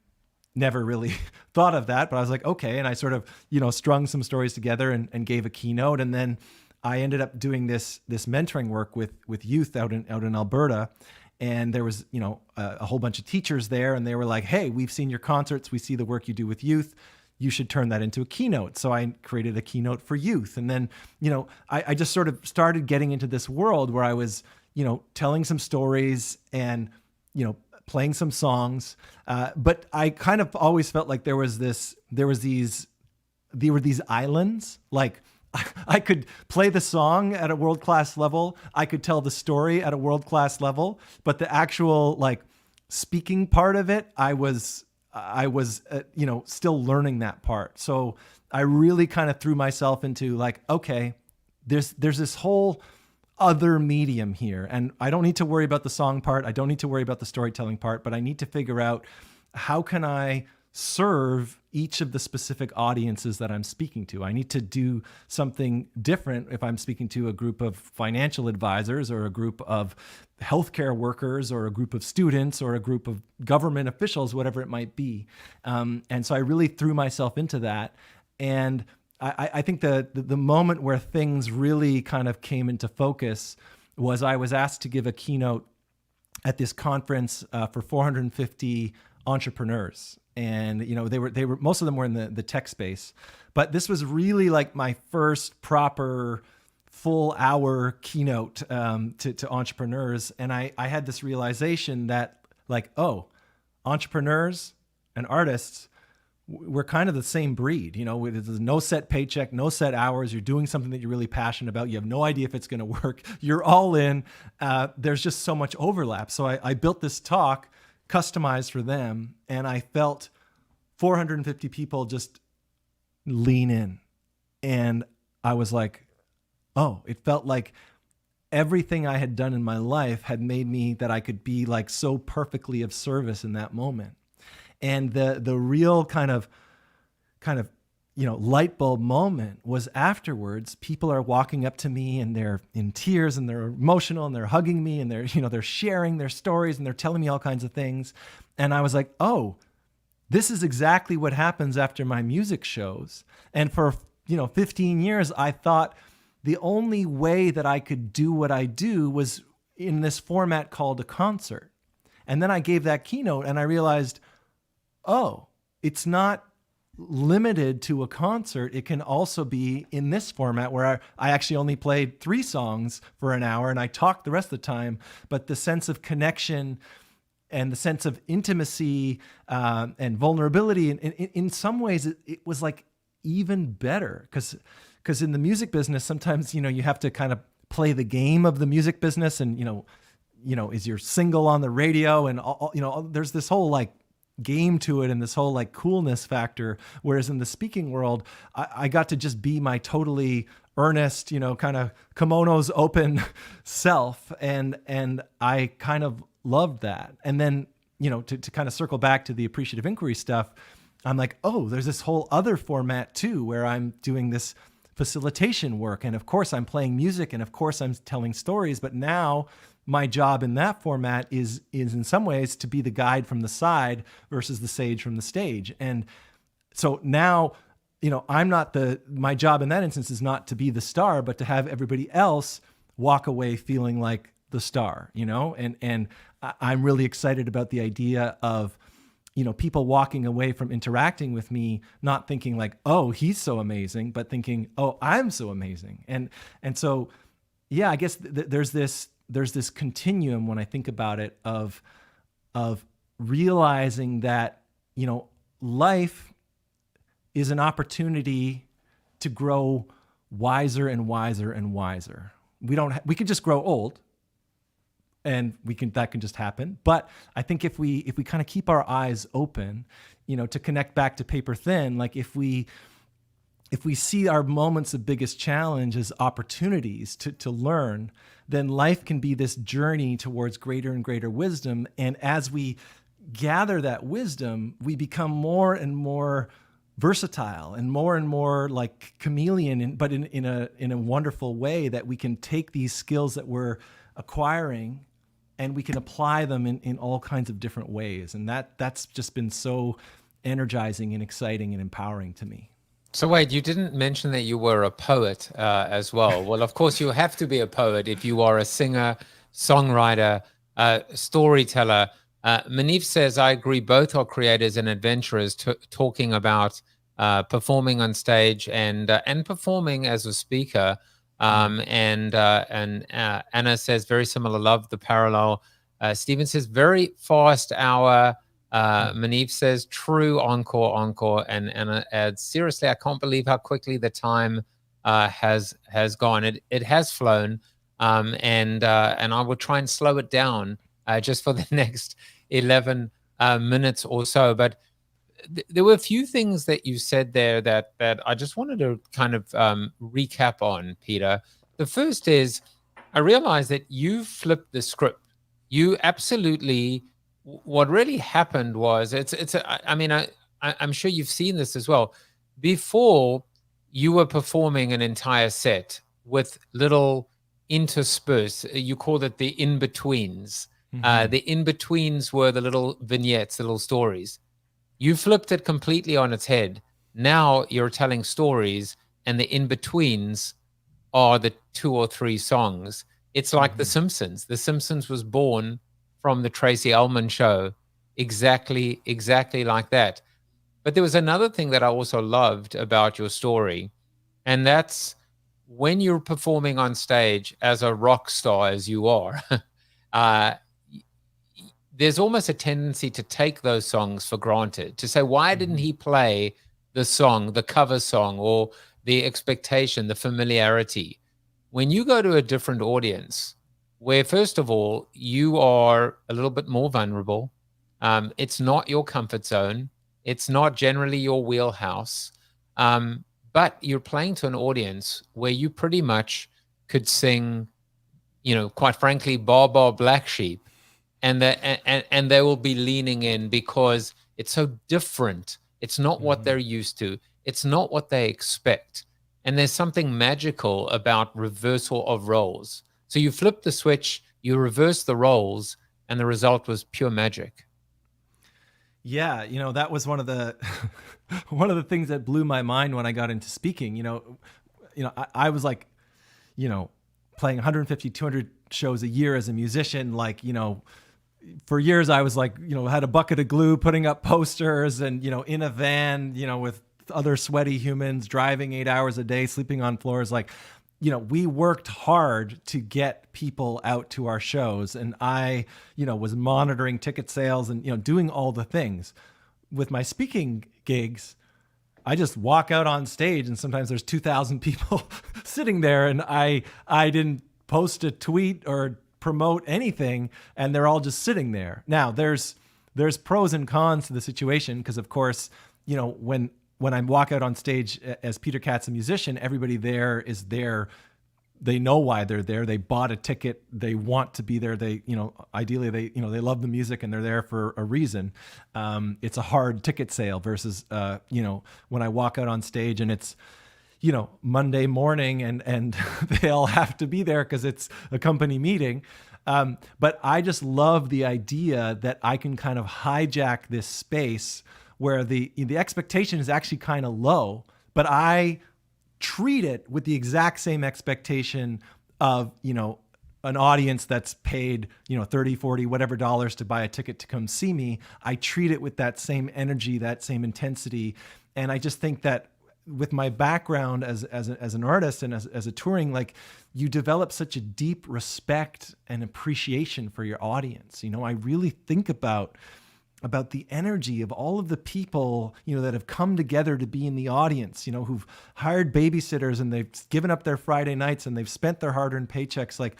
never really thought of that, but I was like, okay, and I sort of strung some stories together and gave a keynote, and then I ended up doing this mentoring work with youth out in Alberta, and there was a whole bunch of teachers there, and they were like, hey, we've seen your concerts, we see the work you do with youth, you should turn that into a keynote. So I created a keynote for youth, and then I just sort of started getting into this world where I was telling some stories and playing some songs, but I kind of always felt like there were these islands. Like I could play the song at a world-class level, I could tell the story at a world-class level, but the actual speaking part of it, I was still learning that part. So I really kind of threw myself into okay, there's this whole other medium here, and I don't need to worry about the song part, I don't need to worry about the storytelling part, but I need to figure out how can I serve each of the specific audiences that I'm speaking to. I need to do something different if I'm speaking to a group of financial advisors or a group of healthcare workers or a group of students or a group of government officials, whatever it might be. And so I really threw myself into that. And I think the moment where things really kind of came into focus was I was asked to give a keynote at this conference for 450 entrepreneurs. And, you know, they were most of them were in the tech space, but this was really like my first proper full hour keynote to entrepreneurs. And I had this realization that, like, oh, entrepreneurs and artists, we're kind of the same breed. You know, there's no set paycheck, no set hours. You're doing something that you're really passionate about. You have no idea if it's going to work. You're all in. There's just so much overlap. So I built this talk customized for them, and I felt 450 people just lean in. And I was like, oh, it felt like everything I had done in my life had made me that I could be like so perfectly of service in that moment. And the real kind of, you know, light bulb moment was afterwards. People are walking up to me and they're in tears and they're emotional and they're hugging me and they're sharing their stories and they're telling me all kinds of things. And I was like, oh, this is exactly what happens after my music shows. And for, 15 years, I thought the only way that I could do what I do was in this format called a concert. And then I gave that keynote and I realized, oh, it's not limited to a concert. It can also be in this format where I actually only played 3 songs for an hour and I talked the rest of the time, but the sense of connection and the sense of intimacy and vulnerability, in some ways, it was like even better because in the music business, sometimes, you have to kind of play the game of the music business and, is your single on the radio and all, there's this whole like game to it and this whole like coolness factor. Whereas in the speaking world, I got to just be my totally earnest, kind of kimonos open self. And I kind of loved that. And then, to kind of circle back to the appreciative inquiry stuff, I'm like, oh, there's this whole other format too, where I'm doing this facilitation work. And of course I'm playing music and of course I'm telling stories, but now my job in that format is in some ways to be the guide from the side versus the sage from the stage. And so now, my job in that instance is not to be the star, but to have everybody else walk away feeling like the star, and I'm really excited about the idea of, people walking away from interacting with me, not thinking like, oh, he's so amazing, but thinking, oh, I'm so amazing. And so, yeah, I guess there's this continuum when I think about it of realizing that, life is an opportunity to grow wiser and wiser and wiser. We can just grow old and that can just happen. But I think if we kind of keep our eyes open, to connect back to Paper Thin, like if we see our moments of biggest challenge as opportunities to learn, then life can be this journey towards greater and greater wisdom. And as we gather that wisdom, we become more and more versatile and more like chameleon, but in a wonderful way that we can take these skills that we're acquiring and we can apply them in all kinds of different ways. And that's just been so energizing and exciting and empowering to me. So wait, you didn't mention that you were a poet as well. Well, of course, you have to be a poet if you are a singer, songwriter, storyteller. Manif says, I agree, both are creators and adventurers talking about performing on stage and performing as a speaker. And Anna says, very similar, love the parallel. Stephen says, very fast hour. Manif says, true, encore. And Anna adds, seriously, I can't believe how quickly the time has gone. It has flown. And I will try and slow it down just for the next 11 minutes or so. But there were a few things that you said there that I just wanted to kind of recap on, Peter. The first is, I realized that you flipped the script. You absolutely, what really happened was, I'm sure you've seen this as well. Before, you were performing an entire set with little interspersed, you called it the in-betweens. The in-betweens were the little vignettes, the little stories. You flipped it completely on its head. Now you're telling stories, and the in-betweens are the 2 or 3 songs. It's like The Simpsons. The Simpsons was born from the Tracy Ullman show, exactly like that. But there was another thing that I also loved about your story, and that's when you're performing on stage as a rock star, as you are, there's almost a tendency to take those songs for granted, to say, why didn't he play the song, the cover song, or the expectation, the familiarity? When you go to a different audience, where first of all, you are a little bit more vulnerable, it's not your comfort zone, it's not generally your wheelhouse, but you're playing to an audience where you pretty much could sing, quite frankly, Bar Bar Black Sheep, and they will be leaning in because it's so different. It's not what they're used to. It's not what they expect. And there's something magical about reversal of roles. So you flip the switch, you reverse the roles, and the result was pure magic. Yeah, that was one of the one of the things that blew my mind when I got into speaking. I was like, playing 150, 200 shows a year as a musician. Like, for years I was like, had a bucket of glue, putting up posters, and in a van, with other sweaty humans, driving 8 hours a day, sleeping on floors. Like, we worked hard to get people out to our shows, and I, was monitoring ticket sales and, doing all the things. With my speaking gigs, I just walk out on stage and sometimes there's 2,000 people sitting there, and I didn't post a tweet or promote anything, and they're all just sitting there. Now there's pros and cons to the situation, because of course, when I walk out on stage as Peter Katz, a musician, everybody there is there. They know why they're there. They bought a ticket. They want to be there. They, ideally they love the music and they're there for a reason. It's a hard ticket sale versus, when I walk out on stage and it's, Monday morning and they all have to be there because it's a company meeting. But I just love the idea that I can kind of hijack this space where the expectation is actually kind of low, but I treat it with the exact same expectation of, an audience that's paid, 30, 40, whatever dollars to buy a ticket to come see me. I treat it with that same energy, that same intensity. And I just think that with my background as an artist and as a touring, like, you develop such a deep respect and appreciation for your audience. I really think about the energy of all of the people, that have come together to be in the audience, who've hired babysitters and they've given up their Friday nights and they've spent their hard-earned paychecks, like,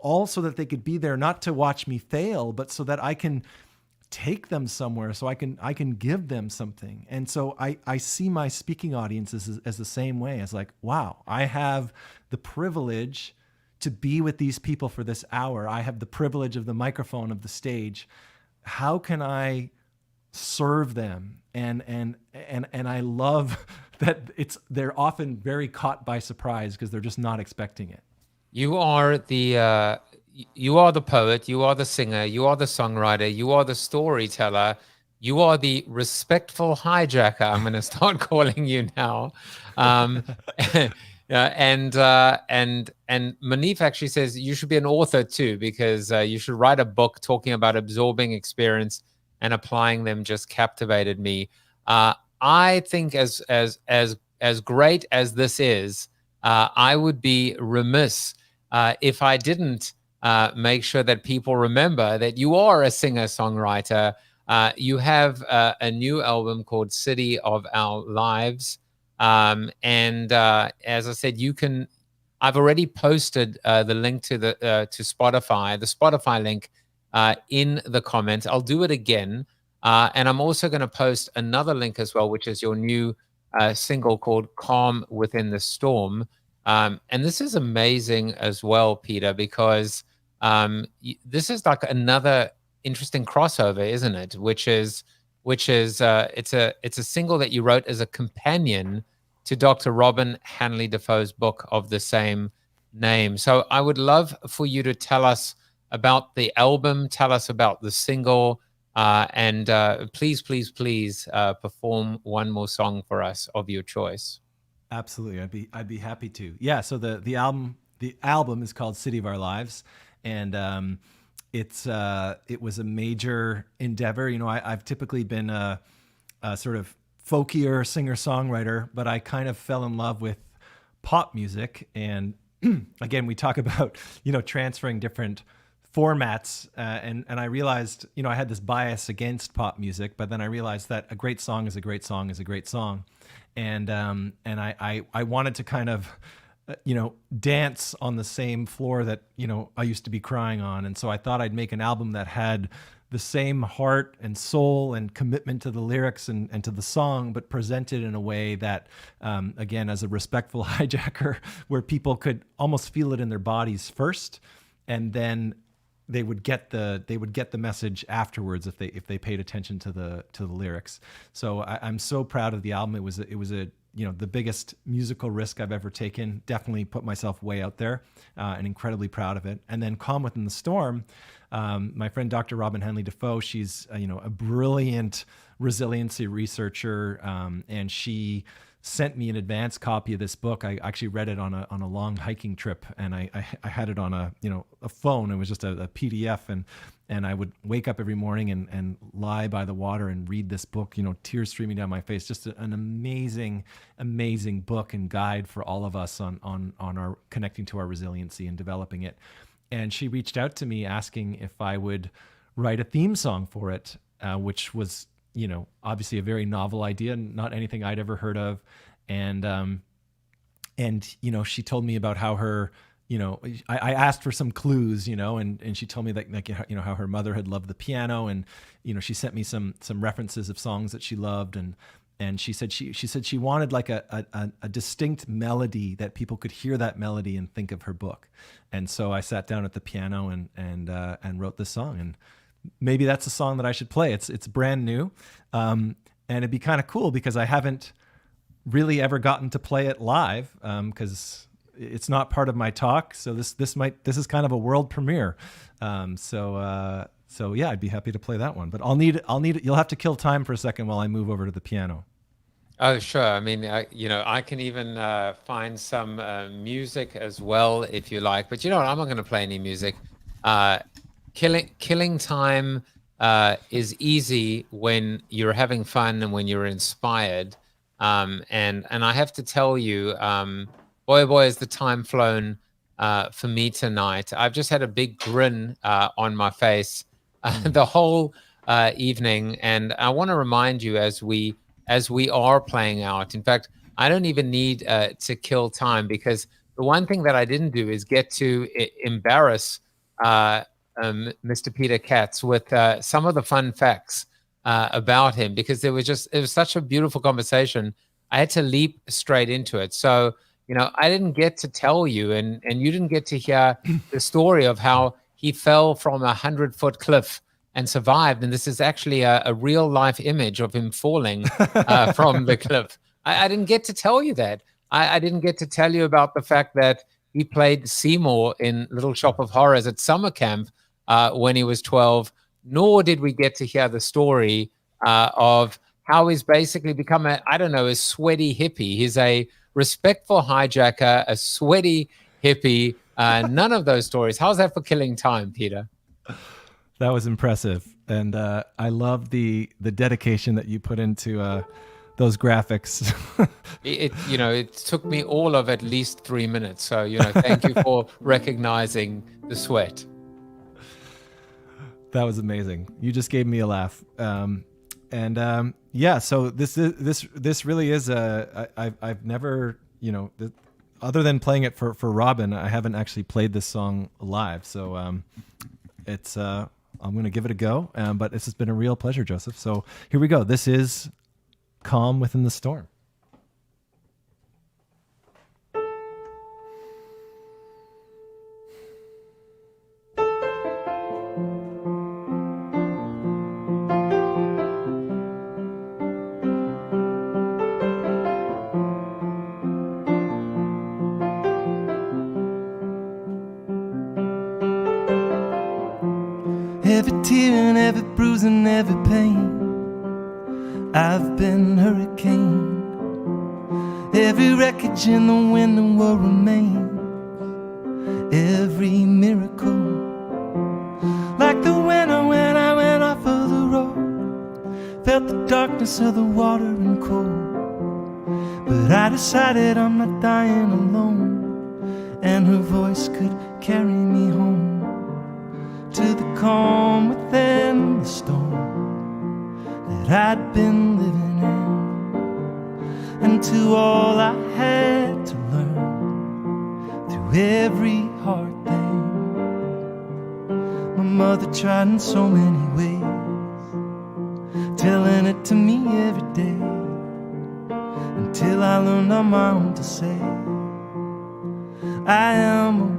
all so that they could be there, not to watch me fail, but so that I can take them somewhere, so I can give them something. And so I see my speaking audience as the same way, as like, wow, I have the privilege to be with these people for this hour. I have the privilege of the microphone, of the stage. How can I serve them? And I love that they're often very caught by surprise because they're just not expecting it. You are the poet, you are the singer, you are the songwriter, you are the storyteller, you are the respectful hijacker. I'm going to start calling you now. And Manif actually says you should be an author too, because you should write a book talking about absorbing experience and applying them. Just captivated me. I think as great as this is, I would be remiss if I didn't make sure that people remember that you are a singer-songwriter. You have a new album called City of Our Lives. And as I said, I've already posted the link to to Spotify, the Spotify link in the comments. I'll do it again. And I'm also going to post another link as well, which is your new single called Calm Within the Storm. And this is amazing as well, Peter, because this is like another interesting crossover, isn't it? Which is which is it's a single that you wrote as a companion to Dr. Robin Hanley Defoe's book of the same name. So I would love for you to tell us about the album, tell us about the single, and please perform one more song for us of your choice. Absolutely, I'd be happy to. Yeah, so the album is called City of Our Lives, and it was a major endeavor. You know, I've typically been a sort of folkier singer-songwriter, but I kind of fell in love with pop music. And again, we talk about, you know, transferring different formats, and I realized, you know, I had this bias against pop music, but then I realized that a great song is a great song is a great song, and I wanted to kind of, you know, dance on the same floor that, you know, I used to be crying on, and so I thought I'd make an album that had the same heart and soul and commitment to the lyrics and to the song, but presented in a way that, again, as a respectful hijacker, where people could almost feel it in their bodies first, and then they would get the message afterwards if they paid attention to the lyrics. So I'm so proud of the album. It was a you know, the biggest musical risk I've ever taken. Definitely put myself way out there, and incredibly proud of it. And then Calm Within the Storm, my friend Dr. Robin Hanley Defoe, she's you know, a brilliant resiliency researcher, and she sent me an advanced copy of this book. I actually read it on a long hiking trip, and I had it on a phone. It was just a PDF, and I would wake up every morning and lie by the water and read this book, you know, tears streaming down my face. Just an amazing book and guide for all of us on our connecting to our resiliency and developing it. And she reached out to me asking if I would write a theme song for it, which was, you know, obviously a very novel idea, not anything I'd ever heard of. And you know, she told me about how her, you know, I asked for some clues, you know, and she told me that, like, you know, how her mother had loved the piano, and, you know, she sent me some references of songs that she loved, and she said she wanted like a distinct melody that people could hear that melody and think of her book. And so I sat down at the piano and wrote this song, and maybe that's a song that I should play. It's brand new, and it'd be kind of cool because I haven't really ever gotten to play it live, because it's not part of my talk. So this is kind of a world premiere. So yeah, I'd be happy to play that one. But you'll have to kill time for a second while I move over to the piano. Oh, sure. I mean, you know, I can even find some music as well if you like. But you know what? I'm not going to play any music. Killing time is easy when you're having fun and when you're inspired. And I have to tell you, boy, has the time flown for me tonight. I've just had a big grin on my face the whole evening, and I want to remind you as we are playing out. In fact, I don't even need to kill time, because the one thing that I didn't do is get to embarrass Mr. Peter Katz with some of the fun facts about him, because it was such a beautiful conversation. I had to leap straight into it. So, you know, I didn't get to tell you, and you didn't get to hear the story of how he fell from a 100-foot cliff and survived. And this is actually a real life image of him falling from the cliff. I didn't get to tell you that. I didn't get to tell you about the fact that he played Seymour in Little Shop of Horrors at summer camp when he was 12, nor did we get to hear the story of how he's basically become a sweaty hippie. He's a respectful hijacker, a sweaty hippie. None of those stories. How's that for killing time, Peter? That was impressive. And I love the dedication that you put into those graphics. It took me all of at least 3 minutes. So, thank you for recognizing the sweat. That was amazing. You just gave me a laugh. So this really is I've never, other than playing it for Robin, I haven't actually played this song live. So I'm going to give it a go. But this has been a real pleasure, Joseph. So here we go. This is Calm Within the Storm. Every tear and every bruise and every pain, I've been hurricane. Every wreckage in the wind will remain. Every miracle, like the winter when I went off of the road, felt the darkness of the water and cold. But I decided I'm not dying alone, and her voice could carry me home to the calm within the storm that I'd been living in, and to all I had to learn through every hard thing. My mother tried in so many ways, telling it to me every day, until I learned on my own to say I am okay.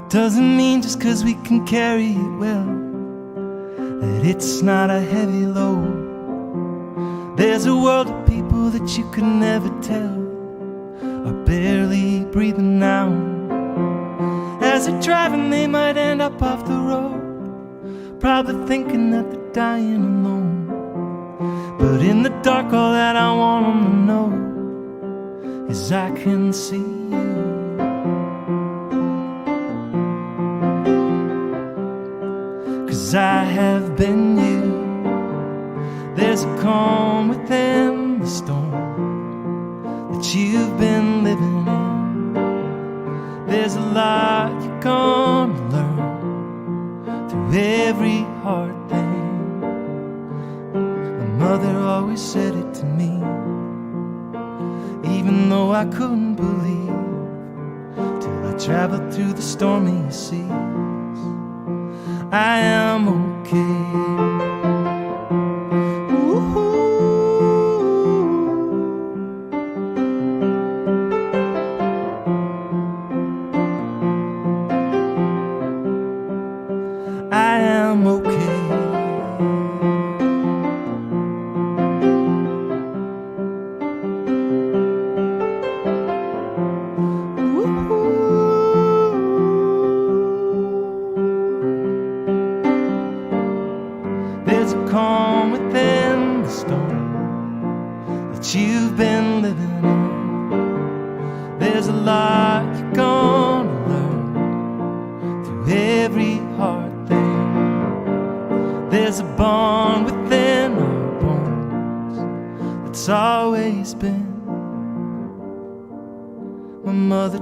Doesn't mean just 'cause we can carry it well that it's not a heavy load. There's a world of people that you could never tell are barely breathing now. As they're driving, they might end up off the road, probably thinking that they're dying alone. But in the dark, all that I want them to know is I can see you. 'Cause I have been you. There's a calm within the storm that you've been living in. There's a lot you're gonna learn through every hard thing. My mother always said it to me, even though I couldn't believe, till I traveled through the stormy seas. I am okay.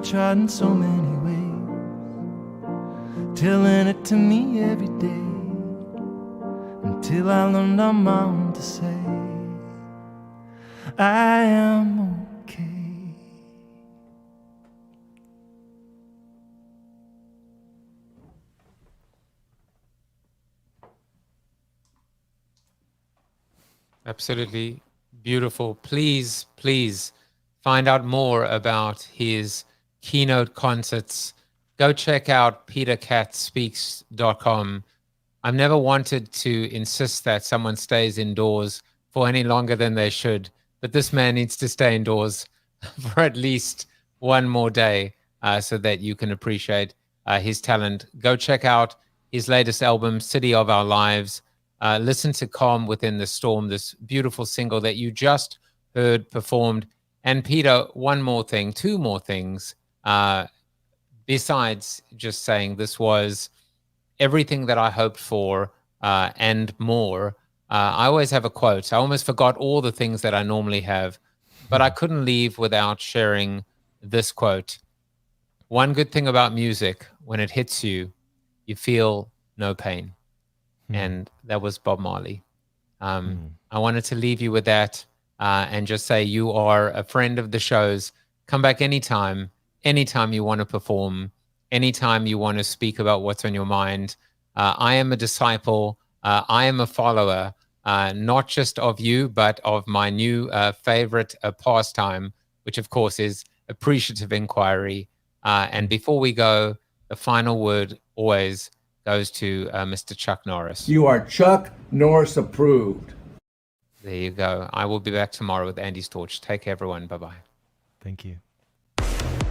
Tried in so many ways, telling it to me every day, until I learned on my own to say I am okay. Absolutely beautiful. Please find out more about his Keynote concerts. Go check out peterkatzspeaks.com. I've never wanted to insist that someone stays indoors for any longer than they should, but this man needs to stay indoors for at least one more day so that you can appreciate his talent. Go check out his latest album, City of Our Lives. Listen to Calm Within the Storm, this beautiful single that you just heard performed. And Peter, two more things. Besides just saying this was everything that I hoped for and more, I always have a quote. I almost forgot all the things that I normally have, but I couldn't leave without sharing this quote. One good thing about music, when it hits you, you feel no pain. And that was Bob Marley. I wanted to leave you with that and just say you are a friend of the show's. Come back anytime you want to perform, anytime you want to speak about what's on your mind. I am a disciple. I am a follower, not just of you, but of my new favorite pastime, which of course is appreciative inquiry. And before we go, the final word always goes to Mr. Chuck Norris. You are Chuck Norris approved. There you go. I will be back tomorrow with Andy's Torch. Take care, everyone. Bye-bye. Thank you.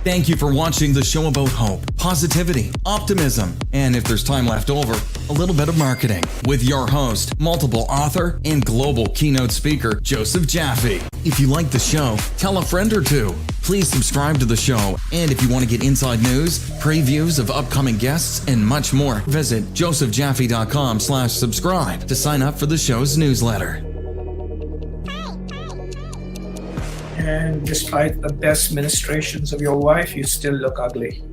Thank you for watching the show about hope, positivity, optimism, and if there's time left over, a little bit of marketing with your host, multiple author, and global keynote speaker, Joseph Jaffe. If you like the show, tell a friend or two. Please subscribe to the show, and if you want to get inside news, previews of upcoming guests, and much more, visit josephjaffe.com/subscribe to sign up for the show's newsletter. And despite the best ministrations of your wife, you still look ugly.